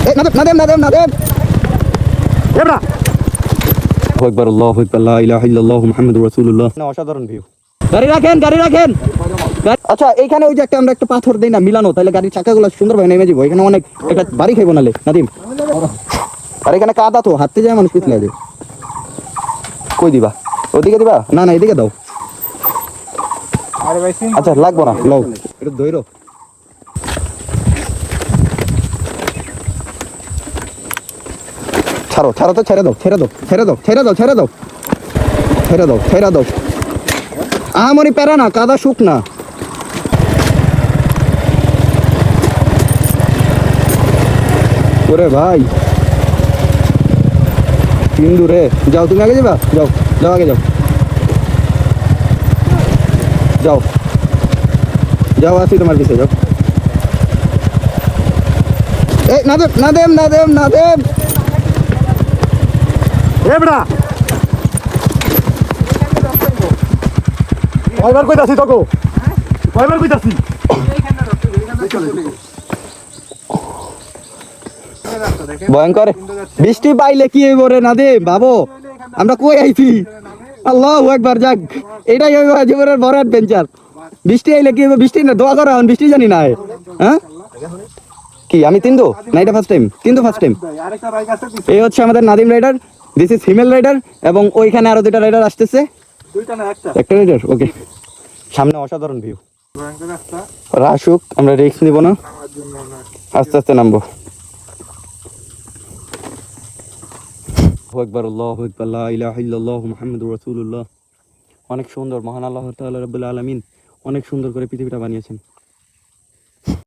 নাদেম এবড়া আকবার আল্লাহু আকবার লা ইলাহা ইল্লাল্লাহু মুহাম্মাদুর রাসূলুল্লাহ। অসাধারণ ভিউ। গাড়ি রাখেন। আচ্ছা এইখানে ওই যে আমরা একটা পাথর দেই না মিলানো, তাহলে গাড়ির চাকাগুলো সুন্দরভাবে নেমে যাবো। এখানে অনেক একটা বাড়ি খাইবো নালে নাদিম। আর এখানে কাদা তো হাঁটতে যায় মানুষ পিছলে যায়। কই দিবা? ওদিকে দিবা? না এদিকে দাও। আচ্ছা লাগবো না, লও এটা ধইরো। ছাড়ো তো, ছেড়ে দাও। আহামরি প্যারা না, কাদা শুক না। ওরে ভাই হিন্দু রে, যাও তুমি আগে যাবা, যাও আগে যাও আসি তোমার পিছে যাও। এই নাদেম এবড়া কয়বার কইতাছি তোকে, ভয়ঙ্কর বৃষ্টি পাইলে কি হইব রে নাদিম ভাবো, আমরা কই আইছি। আল্লাহু আকবার, যাক এটাই হইব জীবনের বড় অ্যাডভেঞ্চার। বৃষ্টি আইলে কি হবে, বৃষ্টি না দোয়া করা, বৃষ্টি জানি না। হ্যাঁ কি আমি তিনদো না, এটা ফার্স্ট টাইম। এই হচ্ছে আমাদের Nadim rider, this is female rider, এবং ওইখানে আরো দুইটা রাইডার আসতেছে। একটা রাইডার, ওকে। সামনে অসাধারণ ভিউ, রাশুক, আমরা রিস্ক নিব না, আস্তে নামবো। আকবার আল্লাহু আকবার লা ইলাহা ইল্লাল্লাহু মুহাম্মাদুর রাসূলুল্লাহ। অনেক সুন্দর, মহান আল্লাহ তাআলা রব্বুল আলামিন অনেক সুন্দর করে পৃথিবীটা বানিয়েছেন।